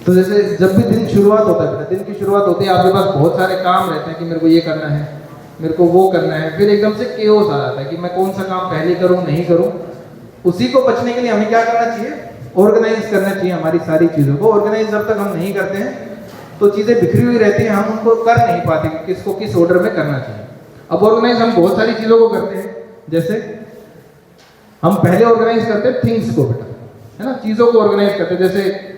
तो जैसे जब भी दिन शुरुआत होता है, दिन की शुरुआत होती है, आपके पास बहुत सारे काम रहते हैं कि मेरे को ये करना है, मेरे को वो करना है, फिर एकदम से केओस आ जाता है कि मैं कौन सा काम पहले करूं नहीं करूं। उसी को बचने के लिए हमें क्या करना चाहिए? ऑर्गेनाइज करना चाहिए हमारी सारी चीज़ों को। ऑर्गेनाइज जब तक हम नहीं करते हैं तो चीज़ें बिखरी हुई रहती हैं, हम उनको कर नहीं पाते कि किसको किस ऑर्डर में करना चाहिए। अब ऑर्गेनाइज हम बहुत सारी चीज़ों को करते हैं, जैसे हम पहले ऑर्गेनाइज करते हैं थिंग्स को बेटा, है ना, चीज़ों को ऑर्गेनाइज करते हैं। जैसे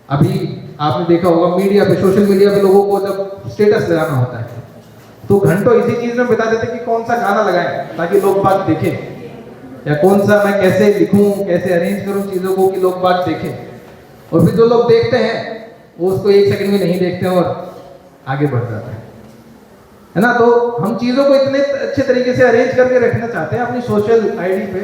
अभी आपने देखा होगा मीडिया पे, सोशल मीडिया पे लोगों को जब स्टेटस लगाना होता है तो घंटों इसी चीज़ में बिता देते कि कौन सा गाना लगाएं ताकि लोग बात देखें, या कौन सा मैं कैसे लिखूं, कैसे अरेंज करूं चीज़ों को कि लोग बात देखें। और फिर जो लोग देखते हैं वो उसको एक सेकंड में नहीं देखते हैं और आगे बढ़ जाता है ना। तो हम चीज़ों को इतने अच्छे तरीके से अरेंज करके रखना चाहते हैं अपनी सोशल आईडी पे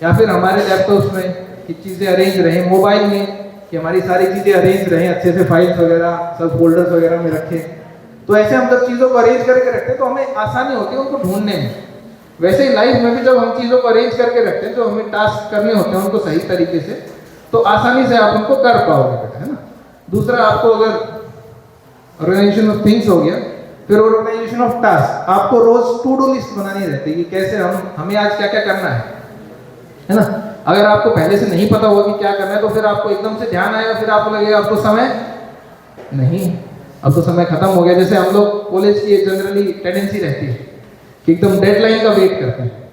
या फिर हमारे लैपटॉप्स में कि चीज़ें अरेंज रहें, मोबाइल में कि हमारी सारी चीज़ें अरेंज रहें अच्छे से, फाइल्स वगैरह सब फोल्डर्स वगैरह में रखें। तो ऐसे हम जब चीज़ों को अरेंज करके रखते हैं तो हमें आसानी होती है उनको ढूंढने में। वैसे ही लाइफ में भी जब हम चीज़ों को अरेंज करके रखते हैं तो हमें टास्क करने होते हैं उनको सही तरीके से, तो आसानी से आप उनको कर पाओगे बेटा, है ना। दूसरा, आपको अगर ऑर्गेनाइजेशन ऑफ थिंग्स हो गया, फिर ऑर्गेनाइजेशन ऑफ टास्क। आपको रोज टू डू लिस्ट बनानी रहती है कि कैसे हमें आज क्या क्या करना है ना। अगर आपको पहले से नहीं पता होगा कि क्या करना है तो फिर आपको एकदम से ध्यान आएगा, फिर आपको लगेगा अब तो समय नहीं, अब तो समय खत्म हो गया। जैसे हम लोग कॉलेज की जनरली टेंडेंसी रहती है कि एकदम डेडलाइन का वेट करते हैं।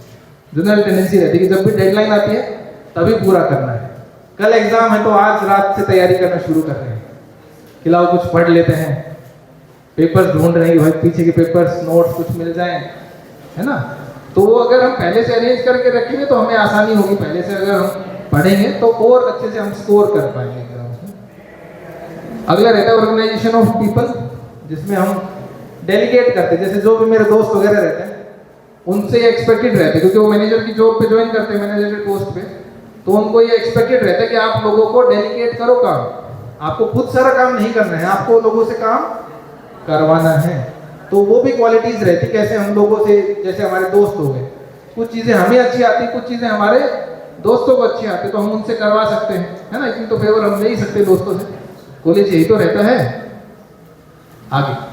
जनरल टेंडेंसी रहती है कि जब भी डेडलाइन आती है तभी पूरा करना है। कल एग्जाम है तो आज रात से तैयारी करना शुरू कर रहे हैं कि लाओ कुछ पढ़ लेते हैं, पेपर्स ढूंढ रहे हैं कि भाई पीछे के पेपर्स नोट्स कुछ मिल जाएं, है ना। तो वो अगर हम पहले से अरेंज करके रखेंगे तो हमें आसानी होगी। पहले से अगर हम पढ़ेंगे तो और अच्छे से हम स्कोर कर पाएंगे एग्जाम में। अगला रहता है ऑर्गेनाइजेशन ऑफ पीपल, जिसमें हम डेलीगेट करते हैं। जैसे जो भी मेरे दोस्त वगैरह रहते हैं उनसे ये एक्सपेक्टेड रहता है, क्योंकि वो मैनेजर की जॉब पे ज्वाइन करते हैं, मैनेजर के पोस्ट पे, तो उनको ये एक्सपेक्टेड रहता है कि आप लोगों को डेलीगेट करो काम। आपको खुद सारा काम नहीं करना है, आपको लोगों से काम करवाना है। तो वो भी क्वालिटीज रहती, कैसे हम लोगों से, जैसे हमारे दोस्त हो गए, कुछ चीज़ें हमें अच्छी आती, कुछ चीज़ें हमारे दोस्तों को अच्छी आती, तो हम उनसे करवा सकते हैं, है ना। इतनी तो फेवर हम ले ही सकते दोस्तों से, कॉलेज यही तो रहता है। आगे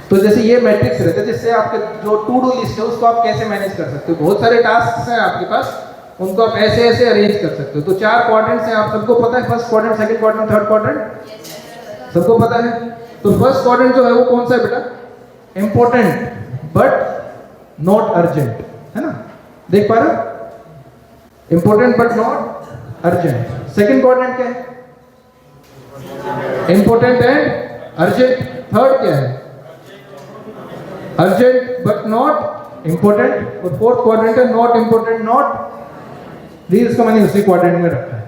तो जैसे ये मैट्रिक्स रहता है जिससे आपके जो टू डू लिस्ट है उसको आप कैसे मैनेज कर सकते हो। बहुत सारे टास्क हैं आपके पास, उनको आप ऐसे ऐसे अरेंज कर सकते हो। तो 4 क्वाड्रेंट्स हैं, आप सबको पता है, first quadrant, second quadrant, third quadrant, सबको पता है। तो फर्स्ट क्वाड्रेंट जो है वो कौन सा है बेटा? इंपॉर्टेंट बट नॉट अर्जेंट, है ना, देख पा रहे हो, important but not urgent. Second quadrant क्या है? Important and urgent. थर्ड क्या है? Urgent but not important. और फोर्थ क्वाड्रेंट है नॉट इंपॉर्टेंट नॉट रील्स का मैंने उसी क्वाड्रेंट में रखा है।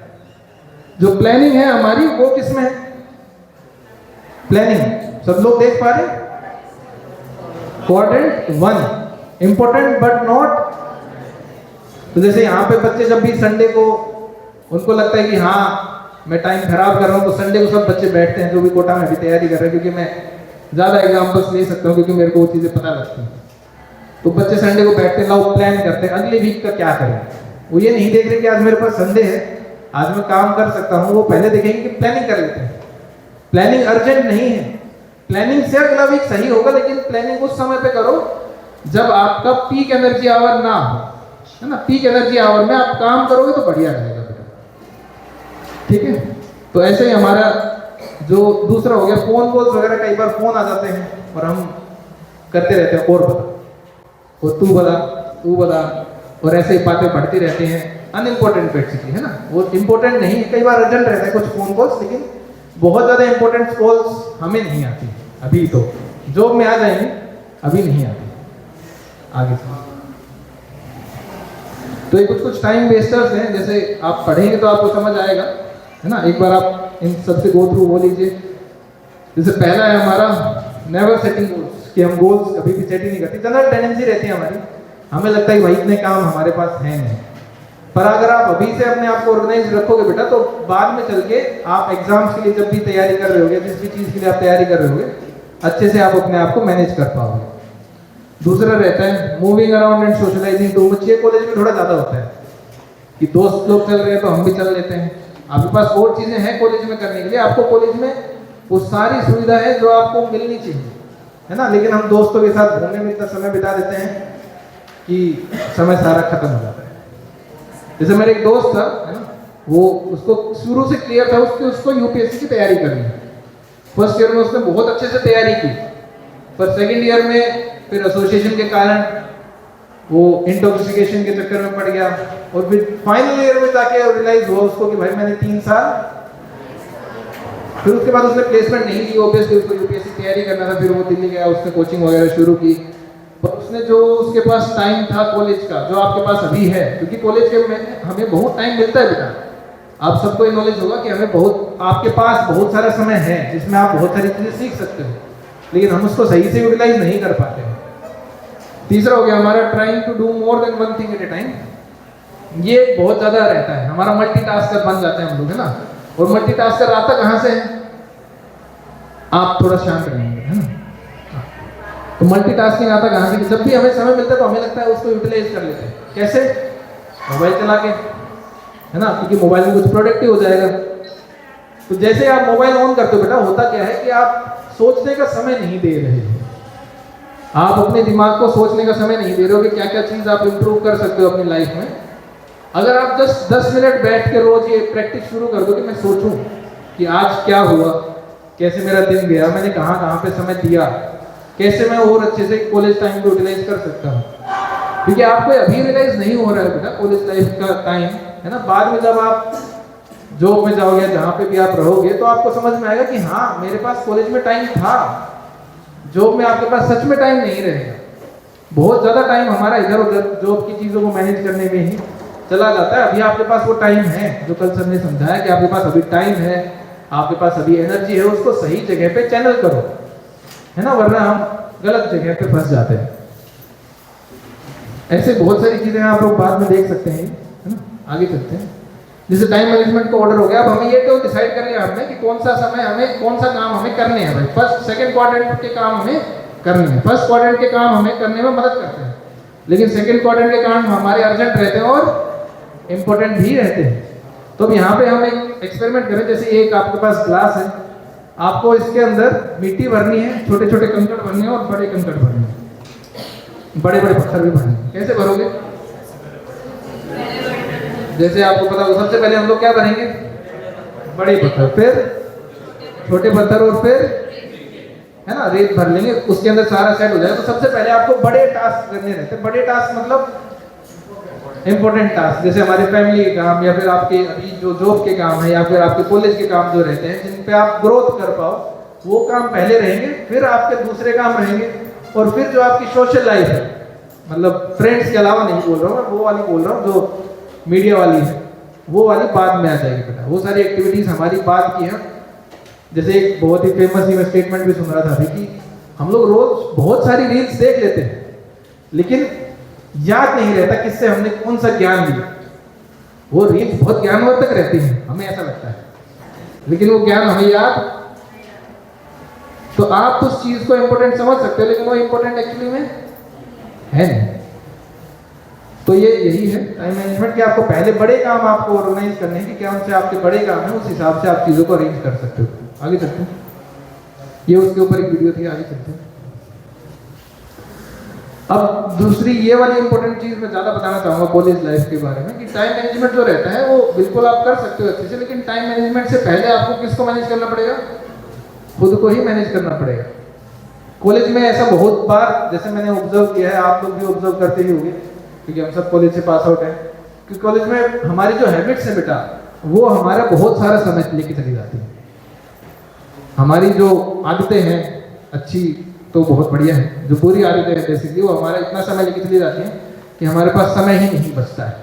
जो प्लानिंग है हमारी वो किसमें है? प्लानिंग, सब लोग देख पा रहे? Quadrant 1, important but not. तो जैसे यहाँ पे बच्चे जब भी संडे को उनको लगता है कि हाँ मैं टाइम खराब कर रहा हूँ, तो संडे को सब बच्चे बैठते हैं जो भी कोटा में भी तैयारी कर रहे हैं, क्योंकि मैं ज़्यादा एग्जाम्पल्स ले सकता हूँ क्योंकि मेरे को वो चीज़ें पता लगती हैं। तो बच्चे संडे को बैठते हैं, लाओ प्लान करते हैं अगले वीक का क्या करें। वो ये नहीं देख रहे कि आज मेरे पास संडे है, आज मैं काम कर सकता हूँ, वो पहले देखेंगे कि प्लानिंग कर लेते हैं। प्लानिंग अर्जेंट नहीं है, प्लानिंग से अगला वीक सही होगा, लेकिन प्लानिंग उस समय पे करो जब आपका पीक एनर्जी आवर ना हो, है ना। पीक एनर्जी आवर में आप काम करोगे तो बढ़िया रहेगा बेटा, ठीक है। तो ऐसे ही हमारा जो दूसरा हो गया फोन कॉल्स वगैरह, कई बार फोन आ जाते हैं और हम करते रहते हैं और बता, और तू बता, और ऐसे ही बातें बढ़ती रहती हैं, अनइम्पोर्टेंट बेसिकली, है ना। वो इंपॉर्टेंट नहीं है, कई बार अर्जेंट रहता है कुछ फोन कॉल्स, लेकिन बहुत ज़्यादा इंपॉर्टेंट कॉल्स हमें नहीं आती। अभी तो जॉब में आ जाएंगे, अभी नहीं आती। आगे तो ये कुछ टाइम वेस्टर्स हैं, जैसे आप पढ़ेंगे तो आपको समझ आएगा, है ना। एक बार आप इन सबसे गो थ्रू हो लीजिए। जैसे पहला है हमारा नेवर सेटिंग गोल्स, कि हम गोल्स कभी भी सेट ही नहीं करते। जनरल टेंडेंसी रहती है हमारी, हमें लगता है कि भाई इतने काम हमारे पास है नहीं, पर अगर आप अभी से अपने आप को ऑर्गेनाइज रखोगे बेटा, तो बाद में चल के आप एग्जाम्स के लिए जब भी तैयारी कर रहे होगे, जिस भी चीज़ के लिए आप तैयारी कर रहे होगे, अच्छे से आप अपने आप को मैनेज कर पाओगे। दूसरा रहता है moving around and socialising too much. ये कॉलेज में थोड़ा ज़्यादा होता है कि दोस्त लोग चल रहे हैं तो हम भी चल लेते हैं, आपके पास और चीजें हैं कॉलेज में करने के लिए, आपको कॉलेज में वो सारी सुविधा है जो आपको मिलनी चाहिए, है ना। लेकिन हम दोस्तों के साथ घूमने में इतना समय बिता देते हैं कि समय सारा खत्म हो जाता है। जैसे मेरे एक दोस्त था, है ना, वो उसको शुरू से क्लियर था उसको यूपीएससी की तैयारी करनी है। फर्स्ट ईयर में उसने बहुत अच्छे से तैयारी की, पर सेकंड ईयर में फिर एसोसिएशन के कारण वो इंटॉक्सिकेशन के चक्कर में पड़ गया, और फिर फाइनल ईयर में जाके रियलाइज हुआ उसको कि भाई मैंने 3 साल, फिर उसके बाद उसने प्लेसमेंट नहीं ली, ऑब्वियसली उसको यूपीएससी तैयारी करना था। फिर वो दिल्ली गया, उसने कोचिंग वगैरह शुरू की, पर उसने जो उसके पास टाइम था कॉलेज का, जो आपके पास अभी है, क्योंकि कॉलेज के में हमें बहुत टाइम मिलता है बेटा, आप सबको ये नॉलेज होगा कि हमें बहुत, आपके पास बहुत सारा समय है जिसमें आप बहुत सारी चीजें सीख सकते हो, लेकिन हम उसको सही से यूटिलाइज नहीं कर पाते हैं। तीसरा हो गया हमारा trying to do more than one thing at a time. ये बहुत ज्यादा रहता है, हमारा मल्टीटास्कर बन जाते हैं हम लोग, है ना। और मल्टीटास्कर आता कहां से है? आप थोड़ा शांत रहेंगे, है ना। तो मल्टीटास्किंग आता कहां से? जब भी हमें समय मिलता है तो हमें लगता है उसको यूटिलाइज कर लेते हैं। कैसे? मोबाइल चला के, है ना, क्योंकि मोबाइल में कुछ प्रोडक्टिव हो जाएगा। तो जैसे आप मोबाइल ऑन करते हो बेटा, होता क्या है कि आप सोचने का समय नहीं दे रहे हो, आप अपने दिमाग को सोचने का समय नहीं दे रहे हो कि क्या क्या चीज आप इंप्रूव कर सकते हो अपनी लाइफ में। अगर आप जस्ट 10 मिनट बैठ के रोज ये प्रैक्टिस शुरू कर दो कि मैं सोचूं कि आज क्या हुआ, कैसे मेरा दिन गया, मैंने कहाँ कहाँ पे समय दिया, कैसे मैं और अच्छे से कॉलेज टाइम को यूटिलाइज कर सकता हूँ, क्योंकि आपको अभी रियलाइज नहीं हो रहा है बेटा कॉलेज लाइफ का टाइम, है ना। बाद में जब आप जॉब में जाओगे, जहाँ पे भी आप रहोगे, तो आपको समझ में आएगा कि हाँ मेरे पास कॉलेज में टाइम था। जॉब में आपके पास सच में टाइम नहीं रहेगा, बहुत ज्यादा टाइम हमारा इधर उधर जॉब की चीजों को मैनेज करने में ही चला जाता है। अभी आपके पास वो टाइम है जो कल सर ने समझाया कि आपके पास अभी टाइम है, आपके पास अभी एनर्जी है, उसको सही जगह पे चैनल करो, है ना, वरना हम गलत जगह पे फंस जाते हैं। ऐसे बहुत सारी चीजें आप लोग बाद में देख सकते हैं, है ना। आगे चलते हैं। जैसे टाइम मैनेजमेंट का ऑर्डर हो गया, अब हमें ये तो डिसाइड कर लिया हमने कि कौन सा समय हमें, कौन सा काम हमें करने हैं। भाई फर्स्ट सेकंड क्वाड्रेंट के काम हमें करने हैं, फर्स्ट क्वाड्रेंट के काम हमें करने में मदद करते हैं, लेकिन सेकंड क्वाड्रेंट के काम हमारे अर्जेंट रहते हैं और इंपॉर्टेंट भी रहते हैं। तो अब यहाँ पे हम एक एक्सपेरिमेंट करें। जैसे एक आपके पास ग्लास है, आपको इसके अंदर मिट्टी भरनी है, छोटे छोटे कंकड़ भरने हैं और बड़े कंकड़ भरने हैं, बड़े बड़े पत्थर भी भरने हैं। कैसे भरोगे? जैसे आपको पता होगा, सबसे पहले हम लोग क्या भरेंगे? बड़े पत्थर, फिर छोटे पत्थर, और फिर, है ना, रेत भर लेंगे, उसके अंदर सारा सेट हो जाएगा। तो सबसे पहले आपको बड़े टास्क करने रहते हैं। बड़े टास्क मतलब इंपॉर्टेंट टास्क, जैसे हमारे फैमिली के काम, या फिर आपके अभी जो जॉब के काम है, या फिर आपके कॉलेज के काम जो रहते हैं, जिन पे आप ग्रोथ कर पाओ, वो काम पहले रहेंगे, फिर आपके दूसरे काम रहेंगे, और फिर जो आपकी सोशल लाइफ है, मतलब फ्रेंड्स के अलावा नहीं बोल रहा हूँ मैं, वो वाली बोल रहा हूँ जो मीडिया वाली है, वो वाली बाद में आ जाएगी बेटा। वो सारी एक्टिविटीज हमारी बाद की है। जैसे एक बहुत ही फेमस ही मैं स्टेटमेंट भी सुन रहा था अभी कि हम लोग रोज बहुत सारी रील्स देख लेते हैं, लेकिन याद नहीं रहता किससे हमने कौन सा ज्ञान लिया। वो रील्स बहुत ज्ञानवर्धक रहती है, हमें ऐसा लगता है, लेकिन वो ज्ञान हमें याद, तो आप उस चीज को इंपॉर्टेंट समझ सकते हो, लेकिन वो इंपॉर्टेंट एक्चुअली में है नहीं। तो ये यही है टाइम मैनेजमेंट, कि आपको पहले बड़े काम आपको ऑर्गेनाइज करने हैं कि क्या उनसे आपके बड़े काम है, उस हिसाब से आप चीजों को अरेंज कर सकते हो। आगे चलते हैं, ये उसके ऊपर एक वीडियो थी, आगे चलते हैं। अब दूसरी ये वाली इंपॉर्टेंट चीज मैं ज्यादा बताना चाहूंगा कॉलेज लाइफ के बारे में, कि टाइम मैनेजमेंट जो रहता है वो बिल्कुल आप कर सकते हो अच्छे से, लेकिन टाइम मैनेजमेंट से पहले आपको किसको मैनेज करना पड़ेगा? खुद को ही मैनेज करना पड़ेगा। कॉलेज में ऐसा बहुत बार, जैसे मैंने ऑब्जर्व किया है, आप लोग भी ऑब्जर्व करते ही होंगे, क्योंकि हम सब कॉलेज से पास आउट हैं, कि कॉलेज में हमारी जो हैबिट्स है बेटा, वो हमारा बहुत सारा समय लेके चली जाती है। हमारी जो आदतें हैं अच्छी तो बहुत बढ़िया है, जो बुरी आदतें हैं बेसिकली वो हमारा इतना समय लेके चली जाती हैं कि हमारे पास समय ही नहीं बचता है।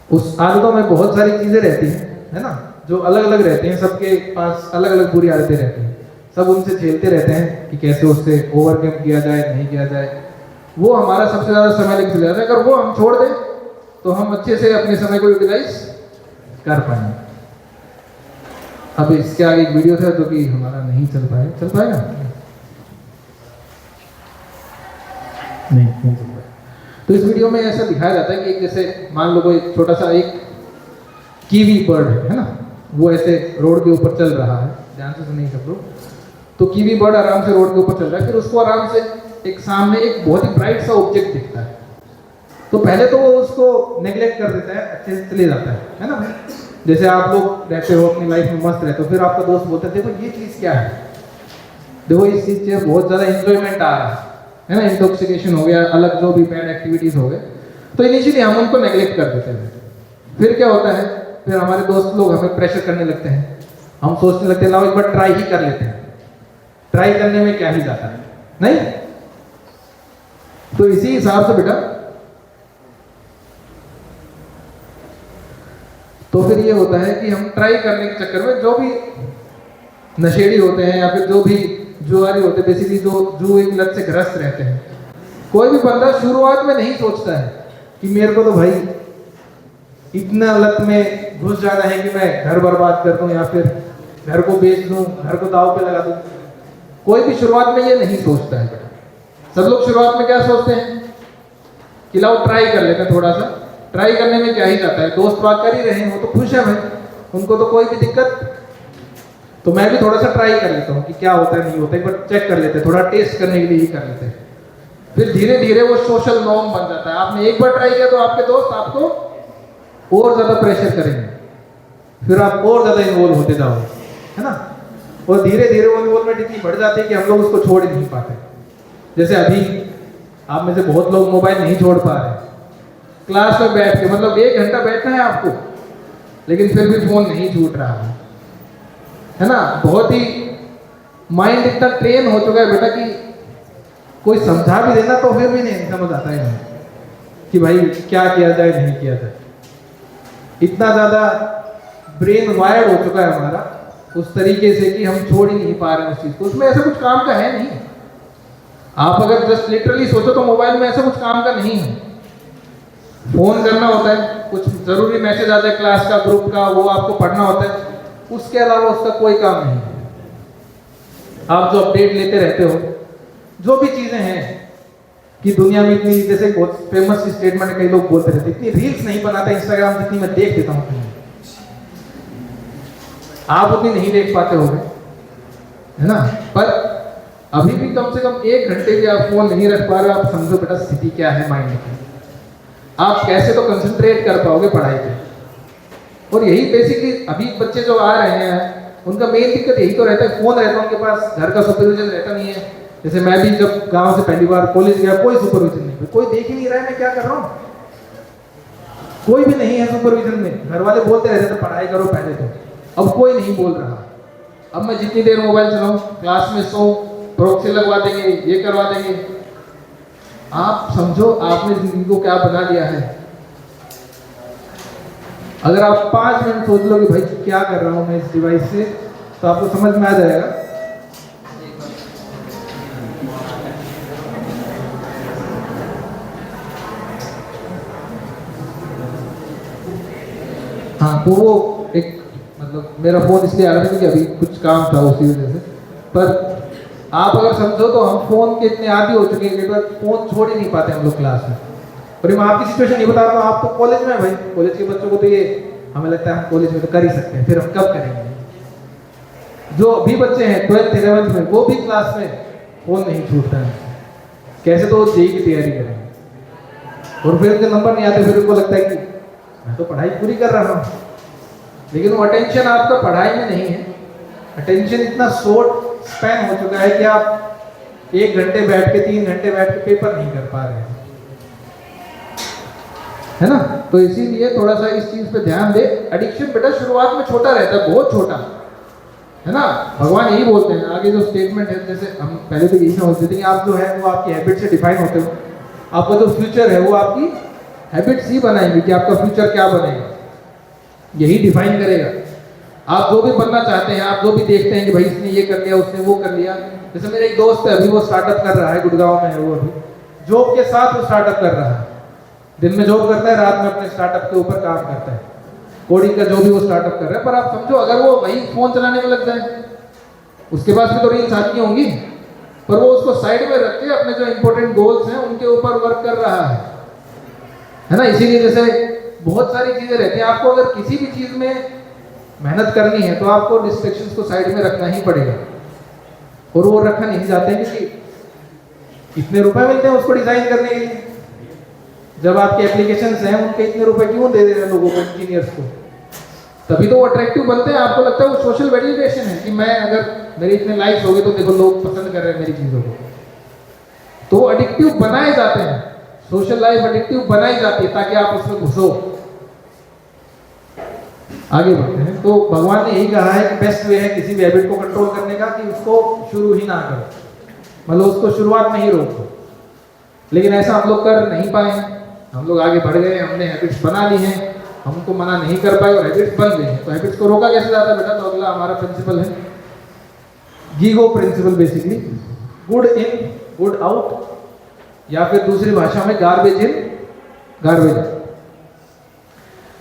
उस आदतों में बहुत सारी चीजें रहती हैं, है ना, जो अलग अलग रहते हैं, सबके पास अलग अलग बुरी आदतें रहती हैं, सब उनसे झेलते रहते हैं कि कैसे उससे ओवरकम किया जाए, नहीं किया जाए। वो हमारा सबसे ज्यादा समय लेके चले जाता है। अगर वो हम छोड़ दें तो हम अच्छे से अपने समय को यूटिलाइज कर पाएंगे। अब इसके आगे एक वीडियो था जो कि हमारा नहीं चल पाएगा नहीं चल पाएगा। तो इस वीडियो में ऐसा दिखाया जाता है कि जैसे मान लो कोई छोटा सा एक कीवी बर्ड है ना, वो ऐसे रोड के ऊपर चल रहा है, ध्यान से सुनिए सब लोग। तो कीवी बर्ड आराम से रोड के ऊपर चल रहा है, फिर उसको आराम से एक सामने एक बहुत ही ब्राइट सा ऑब्जेक्ट दिखता है। तो पहले तो वो उसको नेग्लेक्ट कर देता है, अच्छे से चले जाता है ना। जैसे आप लोग रहते हो अपनी लाइफ में मस्त रहते हो, फिर आपका दोस्त बोलता है देखो ये चीज़ क्या है, देखो इस चीज़ से बहुत ज़्यादा इंजॉयमेंट आ रहा है ना, इंटॉक्सिकेशन हो गया, अलग जो भी बैड एक्टिविटीज़ हो गए, तो इनिशियली हम उनको नेग्लेक्ट कर देते हैं। फिर क्या होता है, फिर हमारे दोस्त लोग हमें प्रेशर करने लगते हैं, हम सोचने लगते हैं लाओ एक बार ट्राई ही कर लेते हैं, ट्राई करने में क्या ही जाता है, नहीं। तो इसी हिसाब से बेटा तो फिर ये होता है कि हम ट्राई करने के चक्कर में जो भी नशेड़ी होते हैं या फिर जो भी जुआरी होते हैं, बेसिकली जो जुए की लत से ग्रस्त रहते हैं, कोई भी बंदा शुरुआत में नहीं सोचता है कि मेरे को तो भाई इतना लत में घुस जाना है कि मैं घर बर्बाद कर दूं या फिर घर को बेच दूं, घर को दाव पे लगा दूं। कोई भी शुरुआत में ये नहीं सोचता है बेटा। सब लोग शुरुआत में क्या सोचते हैं कि लाओ ट्राई कर लेते हैं, थोड़ा सा ट्राई करने में क्या ही जाता है, दोस्त बात कर ही रहे हैं, वो तो खुश है भाई, उनको तो कोई भी दिक्कत, तो मैं भी थोड़ा सा ट्राई कर लेता हूँ कि क्या होता है नहीं होता है, एक बार चेक कर लेते हैं, थोड़ा टेस्ट करने के लिए ही कर लेते हैं। फिर धीरे धीरे वो सोशल नॉर्म बन जाता है। आपने एक बार ट्राई किया तो आपके दोस्त आपको और ज्यादा प्रेशर करेंगे, फिर आप और ज्यादा इन्वॉल्व होते जाओगे, है ना। और धीरे धीरे वो इन्वॉल्वमेंट इतनी बढ़ जाती है कि हम लोग उसको छोड़ ही नहीं पाते। जैसे अभी आप में से बहुत लोग मोबाइल नहीं छोड़ पा रहे, क्लास में बैठ के मतलब 1 घंटा बैठना है आपको, लेकिन फिर भी फोन नहीं छूट रहा है ना। बहुत ही माइंड इतना ट्रेन हो चुका है बेटा कि कोई समझा भी देना तो फिर भी नहीं समझ आता है कि भाई क्या किया जाए नहीं किया जाए। इतना ज्यादा ब्रेन वायर्ड हो चुका है हमारा उस तरीके से कि हम छोड़ ही नहीं पा रहे हैं उस चीज को। उसमें ऐसा कुछ काम का है नहीं, आप अगर जस्ट लिटरली सोचो तो मोबाइल में ऐसा कुछ काम का नहीं है। फोन करना होता है, कुछ जरूरी मैसेज आ जाए क्लास का, ग्रुप का, वो आपको पढ़ना होता है, उसके अलावा उसका कोई काम नहीं। आप जो अपडेट लेते रहते हो, जो भी चीजें हैं कि दुनिया में इतनी, जैसे बहुत फेमस स्टेटमेंट कई लोग बोलते रहते, इतनी रील्स नहीं बनाता इंस्टाग्राम जितनी मैं देख देता हूँ, आप उतनी नहीं देख पाते होंगे, है ना। पर अभी भी कम से कम 1 घंटे भी आप फोन नहीं रख पा रहे हो, आप समझो बेटा स्थिति क्या है माइंड की। आप कैसे तो कंसंट्रेट कर पाओगे पढ़ाई पे। और यही बेसिकली अभी बच्चे जो आ रहे हैं उनका मेन दिक्कत यही तो रहता है, फोन रहता है उनके पास, घर का सुपरविजन रहता नहीं है। जैसे मैं भी जब गांव से पहली बार कॉलेज गया, कोई सुपरविजन नहीं, कोई देख ही नहीं रहा है मैं क्या कर रहा हूँ, कोई भी नहीं है सुपरविजन में। घर वाले बोलते रहते थे पढ़ाई करो पहले तो, अब कोई नहीं बोल रहा। अब मैं जितनी देर मोबाइल चलाऊं, क्लास में सो, प्रॉक्सी लगवा देंगे, ये करवा देंगे। आप समझो आपने जिंदगी को क्या बना लिया है। अगर आप 5 मिनट सोच लो कि भाई क्या कर रहा हूं मैं इस डिवाइस से, तो आपको समझ में आ जाएगा। हाँ, तो वो एक मतलब मेरा फोन इसलिए आ रहा था कि अभी कुछ काम था उसी वजह से। पर आप अगर समझो तो हम फोन के इतने आदी हो चुके हैं कि फोन छोड़ ही नहीं पाते हम लोग क्लास में। और मैं आपकी सिचुएशन नहीं बता रहा हूँ, आप तो कॉलेज में है भाई, कॉलेज के बच्चों को तो ये हमें लगता है हम कॉलेज में तो कर ही सकते हैं, फिर हम कब करेंगे। जो अभी बच्चे हैं 12th 11th में, वो भी क्लास में फोन नहीं छूटता है, कैसे तो जेईई की तैयारी करेंगे और फिर उनके नंबर नहीं आते, फिर उनको लगता है कि मैं तो पढ़ाई पूरी कर रहा हूँ, लेकिन वो अटेंशन आपका पढ़ाई में नहीं है। अटेंशन इतना शॉर्ट स्पैन हो चुका है कि आप 1 घंटे बैठ के 3 घंटे बैठ के पेपर नहीं कर पा रहे हैं, है ना। तो इसीलिए थोड़ा सा इस चीज पे ध्यान दे। एडिक्शन बेटा शुरुआत में छोटा रहता है, बहुत छोटा, है ना। भगवान यही बोलते हैं, आगे जो स्टेटमेंट है, जैसे हम पहले तो यही समझते थे कि आप जो है वो आपकी हैबिट से डिफाइन होते हो, आपका जो फ्यूचर है वो आपकी हैबिट्स ही बनाएंगे कि आपका फ्यूचर क्या बनेगा, यही डिफाइन करेगा। आप जो भी बनना चाहते हैं, आप जो भी देखते हैं कि भाई इसने ये कर लिया, उसने वो कर लिया। जैसे मेरा एक दोस्त है, अभी वो स्टार्टअप कर रहा है, गुड़गांव में है वो, अभी जॉब के साथ वो स्टार्टअप कर रहा है। दिन में जॉब करता है, रात में अपने स्टार्टअप के ऊपर काम करता है, कोडिंग का जो भी वो स्टार्टअप कर रहा है। पर आप समझो अगर वो वही फोन चलाने में लग जाए, उसके पास भी तो रील्स आती होंगी, पर वो उसको साइड में रख के अपने जो इंपॉर्टेंट गोल्स हैं उनके ऊपर वर्क कर रहा है ना। इसीलिए जैसे बहुत सारी चीजें रहती हैं। आपको अगर किसी भी चीज में मेहनत करनी है तो आपको डिस्ट्रैक्शंस को साइड में रखना ही पड़ेगा, और वो रखा नहीं जाते हैं क्योंकि इतने रुपए मिलते हैं उसको डिजाइन करने के लिए। जब आपके एप्लीकेशंस हैं उनके इतने रुपए क्यों दे रहे हैं लोगों को, इंजीनियर्स को? तभी तो वो अट्रैक्टिव बनते हैं। आपको लगता है वो सोशल वैलिडेशन है कि मैं अगर मेरे इतने लाइक्स हो गए तो देखो लोग पसंद कर रहे हैं मेरी चीजों को, तो एडिक्टिव बनाए जाते हैं। सोशल लाइफ एडिक्टिव बनाई जाती है ताकि आप उसमें घुसो। आगे बढ़ते हैं। तो भगवान ने यही कहा है कि बेस्ट वे है किसी भी हैबिट को कंट्रोल करने का कि उसको शुरू ही ना करो, मतलब उसको शुरुआत में ही रोक दो। लेकिन ऐसा हम लोग कर नहीं पाए हैं। हम लोग आगे बढ़ गए, हमने हैबिट्स बना ली हैं, हम उनको मना नहीं कर पाए और हैबिट्स बन गए हैं। तो हैबिट्स को रोका कैसे जाता है बेटा? तो अगला हमारा प्रिंसिपल है GIGO principle, basically good in good out, या फिर दूसरी भाषा में गार्बेज इन गार्बेज आउट।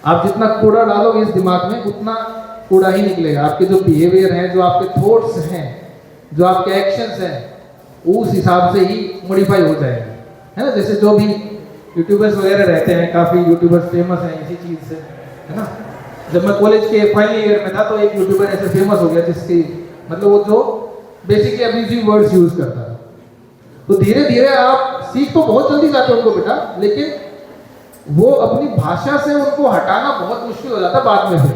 आप जितना कूड़ा डालोगे इस दिमाग में उतना कूड़ा ही निकलेगा। आपके जो बिहेवियर हैं, जो आपके थॉट्स हैं, जो आपके एक्शंस हैं, उस हिसाब से ही मॉडिफाई हो जाएंगे, है ना। जैसे जो भी यूट्यूबर्स वगैरह रहते हैं, काफ़ी यूट्यूबर्स फेमस हैं इसी चीज़ से, है ना। जब मैं कॉलेज के फाइनल ईयर में था तो एक यूट्यूबर ऐसे फेमस हो गया जिसकी मतलब वो जो बेसिकली अब्यूजिव वर्ड्स यूज़ करता था। तो धीरे धीरे आप सीख तो बहुत जल्दी जाते हो उनको बेटा, लेकिन वो अपनी भाषा से उनको हटाना बहुत मुश्किल हो जाता है बाद में। फिर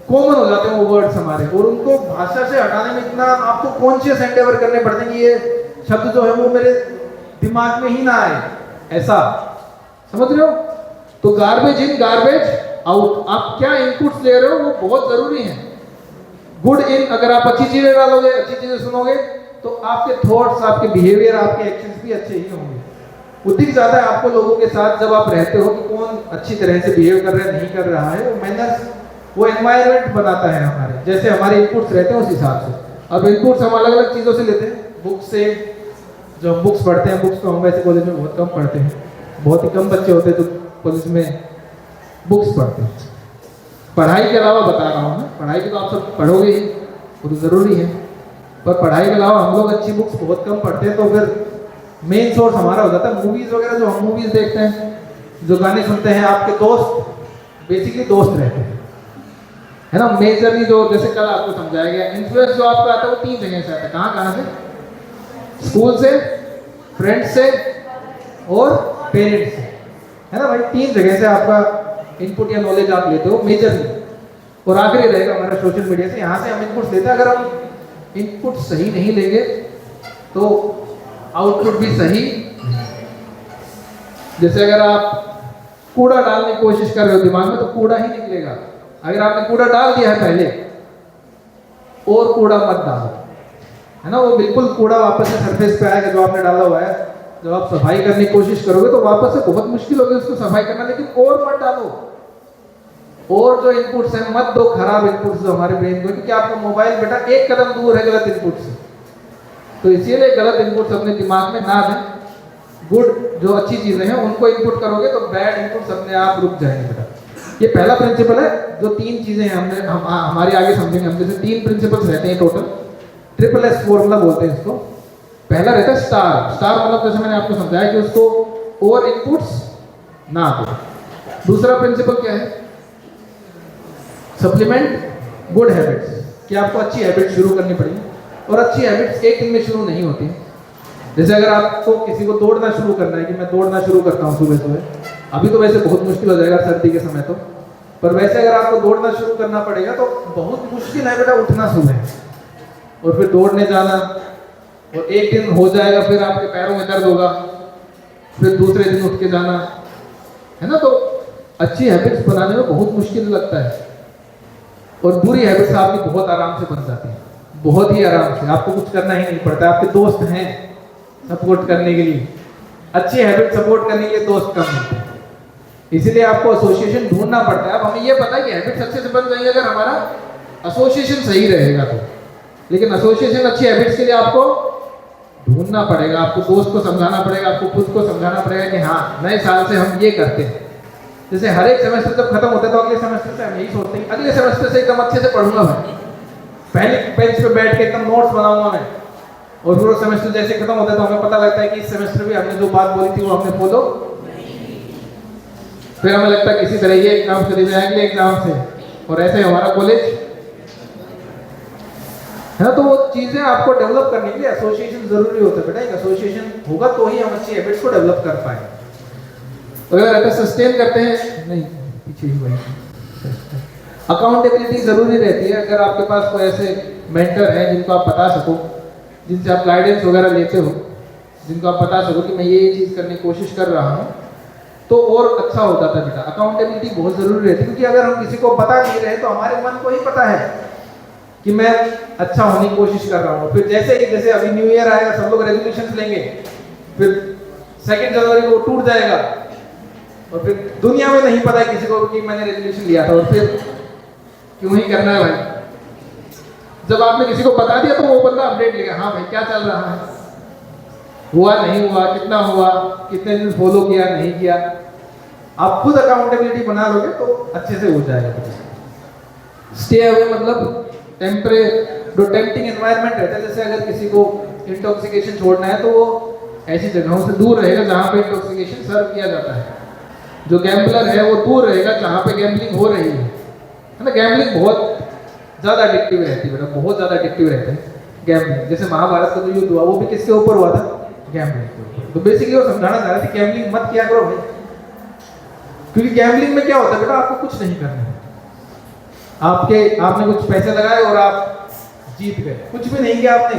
कॉमन हो जाते हैं वो वर्ड्स हमारे, और उनको भाषा से हटाने में इतना आपको कॉन्शियस एंडेवर करने पड़ते हैं कि ये शब्द जो है वो मेरे दिमाग में ही ना आए, ऐसा समझ रहे हो। तो गार्बेज इन गार्बेज आउट, आप क्या इनपुट्स ले रहे हो वो बहुत जरूरी है। गुड इन, अगर आप अच्छी चीजें डालोगे, अच्छी चीजें सुनोगे, तो आपके थॉट्स, आपके बिहेवियर, आपके एक्शंस भी अच्छे ही होंगे। वो दिख जाता है आपको लोगों के साथ जब आप रहते हो कि कौन अच्छी तरह से बिहेव कर रहा है, नहीं कर रहा है। वो मैनर्स, वो एनवायरनमेंट बनाता है हमारे, जैसे हमारे इनपुट्स रहते हैं उस हिसाब से। अब इनपुट्स हम अलग अलग चीज़ों से लेते हैं, बुक से, जो हम बुक्स पढ़ते हैं, बुक्स तो हम वैसे कॉलेज में बहुत कम पढ़ते हैं, बहुत ही कम बच्चे होते हैं जो कॉलेज में बुक्स पढ़ते हैं। पढ़ाई के अलावा बता रहा हूँ मैं, पढ़ाई की तो आप सब पढ़ोगे ही, वो तो ज़रूरी है, पर पढ़ाई के अलावा हम लोग अच्छी बुक्स बहुत कम पढ़ते हैं। तो फिर मेन सोर्स हमारा हो जाता है मूवीज़ वगैरह। जो हम मूवीज़ देखते हैं, जो गाने सुनते हैं, आपके दोस्त बेसिकली दोस्त रहते हैं, है ना। मेजरली जो जैसे कल आपको समझाया गया, इन्फ्लुएंस जो आपका आता है वो 3 जगह से आता है। कहाँ कहाँ से? स्कूल से, फ्रेंड्स से और पेरेंट्स से, है ना भाई। 3 जगह से आपका इनपुट या नॉलेज आप लेते हो मेजरली। और आखिरी रहेगा हमारा सोशल मीडिया से, यहाँ से हम इनपुट लेते हैं। अगर हम इनपुट सही नहीं लेंगे तो आउटपुट भी सही। जैसे अगर आप कूड़ा डालने की कोशिश कर रहे हो दिमाग में, तो कूड़ा ही निकलेगा। अगर आपने कूड़ा डाल दिया है पहले, और कूड़ा मत डालो, है ना। वो बिल्कुल कूड़ा वापस से सरफेस पे आएगा जो आपने डाला हुआ है। जब आप सफाई करने की कोशिश करोगे तो वापस से बहुत मुश्किल होगी उसको सफाई करना, लेकिन और मत डालो। और जो इनपुट्स हैं मत दो, खराब इनपुट्स जो हमारे ब्रेन को, क्योंकि आपका मोबाइल बेटा एक कदम दूर है गलत इनपुट से। तो इसीलिए गलत इनपुट्स अपने दिमाग में ना दें। गुड जो अच्छी चीजें हैं उनको इनपुट करोगे तो बैड इनपुट्स अपने आप रुक जाएंगे बेटा। ये पहला प्रिंसिपल है। जो 3 चीजें हैं हमारे आगे समझेंगे हम, जैसे 3 प्रिंसिपल्स रहते हैं टोटल, SSS फॉर्मूला बोलते हैं इसको। पहला रहता है स्टार। स्टार मतलब जैसे मैंने आपको समझाया कि उसको और इनपुट्स ना दो। दूसरा प्रिंसिपल क्या है? सप्लीमेंट गुड हैबिट्स, कि आपको अच्छी हैबिट शुरू करनी पड़ेगी। और अच्छी हैबिट्स एक दिन में शुरू नहीं होती। जैसे अगर आपको किसी को दौड़ना शुरू करना है कि मैं दौड़ना शुरू करता हूँ सुबह सुबह, अभी तो वैसे बहुत मुश्किल हो जाएगा सर्दी के समय तो, पर वैसे अगर आपको दौड़ना शुरू करना पड़ेगा तो बहुत मुश्किल है बेटा उठना सुबह और फिर दौड़ने जाना। और एक दिन हो जाएगा, फिर आपके पैरों में दर्द होगा, फिर दूसरे दिन उठ के जाना, है ना। तो अच्छी हैबिट्स बनाने में बहुत मुश्किल लगता है, और बुरी हैबिट्स आपकी बहुत आराम से बन जाती है, बहुत ही आराम से। आपको कुछ करना ही नहीं पड़ता, आपके दोस्त हैं सपोर्ट करने के लिए। अच्छी हैबिट सपोर्ट करने के लिए दोस्त कम हैं, इसीलिए आपको एसोसिएशन ढूंढना पड़ता है। अब हमें ये पता है कि हैबिट्स अच्छे से बन जाएंगे अगर हमारा एसोसिएशन सही रहेगा तो, लेकिन एसोसिएशन अच्छी हैबिट्स के लिए आपको ढूंढना पड़ेगा। आपको दोस्त को समझाना पड़ेगा, आपको खुद को समझाना पड़ेगा कि हाँ नए साल से हम ये करते हैं। जैसे हर एक सेमेस्टर जब खत्म होता है तो अगले सेमेस्टर से हम यही सोचते हैं अगले सेमेस्टर से एकदम अच्छे से पढ़ूंगा मैं, पहले बेंच पे बैठ के एकदम नोट्स बनाऊंगा मैं। और पूरा सेमेस्टर जैसे खत्म होता है तो हमें पता लगता है कि इस सेमेस्टर भी हमने जो बात बोली थी वो हमने फॉलो फिर हमें लगता है किसी तरह ये एग्जाम चले जाए अगले एग्जाम से, और ऐसे हमारा कॉलेज है ना। तो वो चीजें आपको डेवलप करने के लिए एसोसिएशन जरूरी होता है बेटा। एक एसोसिएशन होगा तो ही हम अच्छी हैबिट्स को डेवलप कर पाएंगे। तो अगर ऐसा सस्टेन करते हैं, नहीं पीछे ही वही अकाउंटेबिलिटी जरूरी रहती है। अगर आपके पास कोई ऐसे मेंटर है जिनको आप बता सको, जिनसे आप गाइडेंस वगैरह लेते हो, जिनको आप बता सको कि मैं ये चीज़ करने की कोशिश कर रहा हूँ, तो और अच्छा होता था बेटा। अकाउंटेबिलिटी बहुत ज़रूरी रहती है, क्योंकि अगर हम किसी को बता नहीं रहे तो हमारे मन को ही पता है कि मैं अच्छा होने की कोशिश कर रहा हूँ। फिर जैसे अभी न्यू ईयर आएगा, सब लोग रेजोल्यूशंस लेंगे, फिर 2 जनवरी को टूट जाएगा, और फिर दुनिया में नहीं पता है किसी को कि मैंने रेजोल्यूशन लिया था, और फिर क्यों ही करना है भाई। जब आपने किसी को बता दिया तो वो बंदा अपडेट लेगा, हाँ भाई क्या चल रहा है, हुआ नहीं हुआ, कितना हुआ, कितने दिन फॉलो किया नहीं किया। आप खुद अकाउंटेबिलिटी बना लोगे तो अच्छे से हो जाएगा। स्टे अवे मतलब जो टेम्पटिंग एनवायरनमेंट रहता है, जैसे अगर किसी को इंटॉक्सिकेशन छोड़ना है तो वो ऐसी जगहों से दूर रहेगा जहाँ पे इंटॉक्सिकेशन सर्व किया जाता है। जो गैम्बलर है वो दूर रहेगा जहाँ पे गैम्बलिंग हो रही है ना। गैम्बलिंग बहुत ज़्यादा एडिक्टिव रहती है बेटा, बहुत ज़्यादा एडिक्टिव रहता है गैम्बलिंग। जैसे महाभारत का जो युद्ध हुआ वो भी किसके ऊपर हुआ था, गैम्बलिंग के ऊपर। तो बेसिकली वो समझाना चाह रहा था गैम्बलिंग मत किया करो भाई, क्योंकि गैम्बलिंग में क्या होता है बेटा, आपको कुछ नहीं करना है। आपने कुछ पैसे लगाए और आप जीत गए, कुछ भी नहीं किया आपने।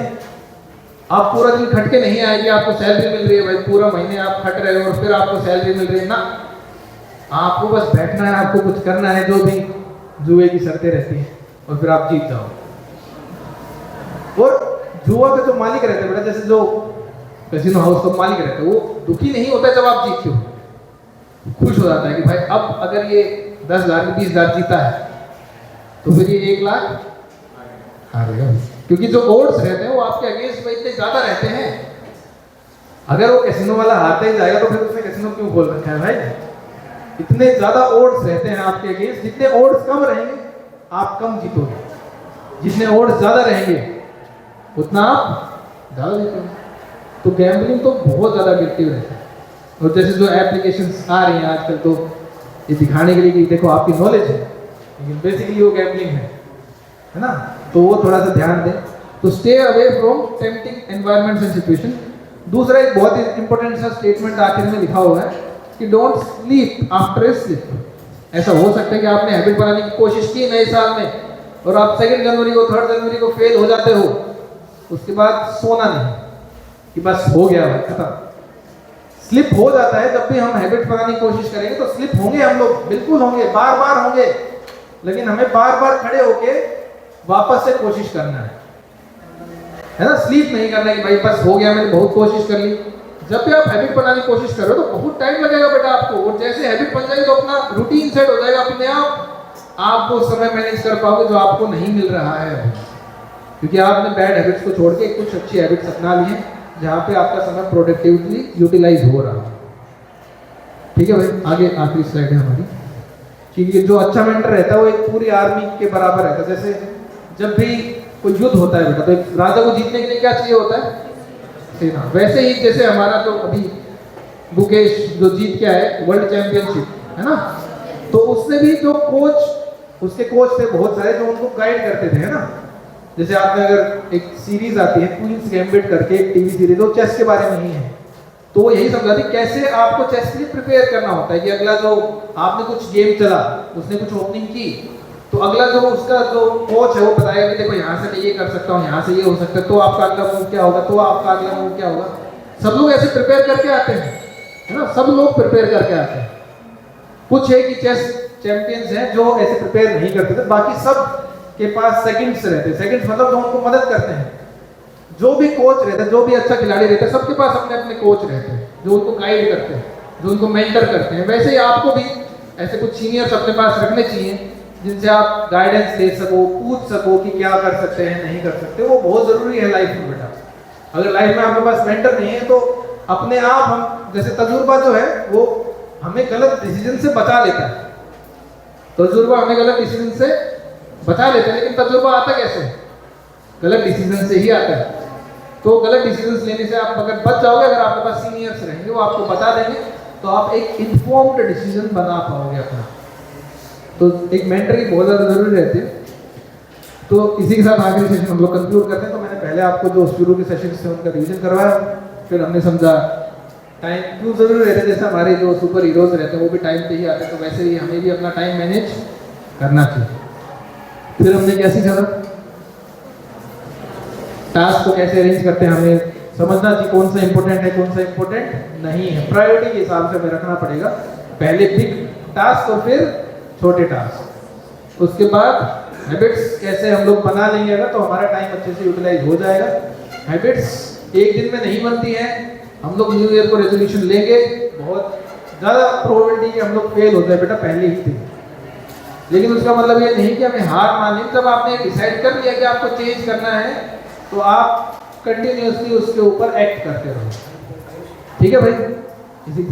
आप पूरा दिन खट के नहीं आएगी, आपको सैलरी मिल रही है भाई, पूरा महीने आप खट रहे हो और फिर आपको सैलरी मिल रही है ना। आपको बस बैठना है, आपको कुछ करना है, जो भी जुए की शर्तें रहती हैं, और फिर आप जीत जाओ। और जुआ के जो मालिक रहते हैं बेटा, जैसे जो कैसीनो हाउस का मालिक रहता है, वो दुखी नहीं होता जब आप जीतते हो, खुश हो जाता है कि भाई अब अगर ये 10,000 20,000 जीता है तो फिर ये 1 लाख हारेगा, क्योंकि जो ओड्स रहते हैं वो आपके अगेंस्ट में इतने ज्यादा रहते हैं। अगर वो कैसीनो वाला हारता ही जाएगा तो फिर उसने कैसीनो क्यों खोल रखा है भाई। इतने ज्यादा ओड्स रहते हैं आपके अगेंस्ट, जितने ओड्स कम रहेंगे आप कम जीतोगे, जितने ओड्स ज्यादा रहेंगे उतना आप ज्यादा जीतोगे। तो गैम्बलिंग तो बहुत ज्यादा एडिक्टिव रहता है। और जैसे जो एप्लीकेशंस आ रही हैं आजकल, तो ये दिखाने के लिए कि देखो आपकी नॉलेज है, लेकिन बेसिकली वो गैम्बलिंग है ना। तो वो थोड़ा सा ध्यान दें। तो stay away from tempting environments and situation. दूसरा एक बहुत ही इंपॉर्टेंट सा स्टेटमेंट आखिर में लिखा हुआ है कि डोंट स्लीप आफ्टर स्लीप। ऐसा हो सकता है कि आपने हैबिट बनाने की कोशिश की नए साल में, और आप 2 जनवरी को 3 जनवरी को फेल हो जाते हो, उसके बाद सोना नहीं कि बस हो गया भाई खत्म। स्लिप हो जाता है। जब भी हम हैबिट बनाने की कोशिश करेंगे तो स्लिप होंगे, हम लोग बिल्कुल होंगे, बार बार होंगे, लेकिन हमें बार बार खड़े होके वापस से कोशिश करना है ना। स्लीप नहीं करना कि भाई बस हो गया, मैंने बहुत कोशिश कर ली। जब भी आप हैबिट बनाने की कोशिश कर रहे हो तो बहुत टाइम लगेगा बेटा आपको, और जैसे हैबिट बन जाएगी तो अपना रूटीन सेट हो जाएगा अपने आप वो समय मैनेज कर पाओगे जो आपको नहीं मिल रहा है अभी, क्योंकि आपने बैड हैबिट्स को छोड़ के कुछ अच्छी हैबिट्स अपना ली हैं जहाँ पे आपका समय प्रोडक्टिवली यूटिलाइज हो रहा है। ठीक है भाई, आगे आखिरी स्लाइड है हमारी कि जो अच्छा मेंटर रहता है वो एक पूरी आर्मी के बराबर रहता है। जैसे जब भी कोई युद्ध होता है बेटा, तो एक राजा को जीतने के लिए क्या चाहिए होता है, सेना। वैसे ही जैसे हमारा जो अभी मुकेश जो जीत के आए वर्ल्ड चैंपियनशिप है ना, तो उसने भी जो उसके कोच थे बहुत सारे जो उनको गाइड करते थे है ना। जैसे आपने अगर एक सीरीज आती है क्वींस गैम्बिट करके, एक टीवी सीरीज, वो चेस के बारे में ही है, तो वो यही समझाती कैसे आपको चेस के लिए प्रिपेयर करना होता है कि अगला जो आपने कुछ गेम चला, उसने कुछ ओपनिंग की, तो अगला जो उसका जो कोच है वो बताएगा कि देखो यहाँ से मैं ये कर सकता हूँ, यहाँ से ये हो सकता है, तो आपका अगला मूव क्या होगा, तो आपका अगला मूव क्या होगा। सब लोग ऐसे प्रिपेयर करके आते हैं है ना, सब लोग प्रिपेयर करके आते हैं। कुछ है कि चेस चैंपियंस हैं जो ऐसे प्रिपेयर नहीं करते थे, बाकी सब के पास सेकंड्स रहते हैं। सेकंड्स मतलब जो उनको मदद करते हैं, जो भी कोच रहता है, जो भी अच्छा खिलाड़ी रहता है, सबके पास अपने अपने कोच रहते हैं जो उनको गाइड करते हैं, जो उनको मेंटर करते हैं। वैसे ही आपको भी ऐसे कुछ सीनियर्स अपने पास रखने चाहिए जिनसे आप गाइडेंस दे सको, पूछ सको कि क्या कर सकते हैं, नहीं कर सकते। वो बहुत जरूरी है लाइफ में बेटा। अगर लाइफ में आपके पास मेंटर नहीं है तो अपने आप हम, जैसे तजुर्बा जो है वो हमें गलत डिसीजन से बचा लेता है। तजुर्बा हमें गलत डिसीजन से बचा लेते हैं, लेकिन तजुर्बा आता कैसे, गलत डिसीजन से ही आता है। तो गलत डिसीजन लेने से आप अगर बच जाओगे, अगर आपके पास सीनियर्स रहेंगे वो आपको बता देंगे तो आप एक इन्फॉर्म्ड डिसीजन बना पाओगे अपना। तो एक मेंटर की बहुत ज़्यादा ज़रूरी रहती है। तो इसी के साथ आखिरी सेशन हम लोग कंक्लूड करते हैं। तो मैंने पहले आपको जो शुरू के सेशन से उनका रिवीजन करवाया, फिर हमने समझा टाइम क्यों ज़रूरी रहता है। जैसे हमारे जो सुपर हीरोज रहते हैं वो भी टाइम पे ही आते हैं, तो वैसे ही हमें भी अपना टाइम मैनेज करना चाहिए। फिर हमने क्या सीखा था, टास्क को कैसे अरेंज करते हैं, हमें समझना चाहिए कौन सा इंपॉर्टेंट है कौन सा इंपॉर्टेंट नहीं है। प्रायोरिटी के हिसाब से हमें रखना पड़ेगा, पहले बिग टास्क और फिर छोटे टास्क। उसके बाद हैबिट्स कैसे हम लोग बना लेंगे अगर, तो हमारा टाइम अच्छे से यूटिलाइज हो जाएगा। हैबिट्स एक दिन में नहीं बनती है। हम लोग न्यू ईयर को रेजोल्यूशन लेंगे, बहुत ज़्यादा प्रोबेबिलिटी है हम लोग फेल हो जाए बेटा पहले ही दिन। लेकिन उसका मतलब ये नहीं कि हमें हार माननी। जब आपने डिसाइड कर लिया कि आपको चेंज करना है, तो आप कंटिन्यूअसली उसके ऊपर एक्ट करते रहो। ठीक है भाई। इसी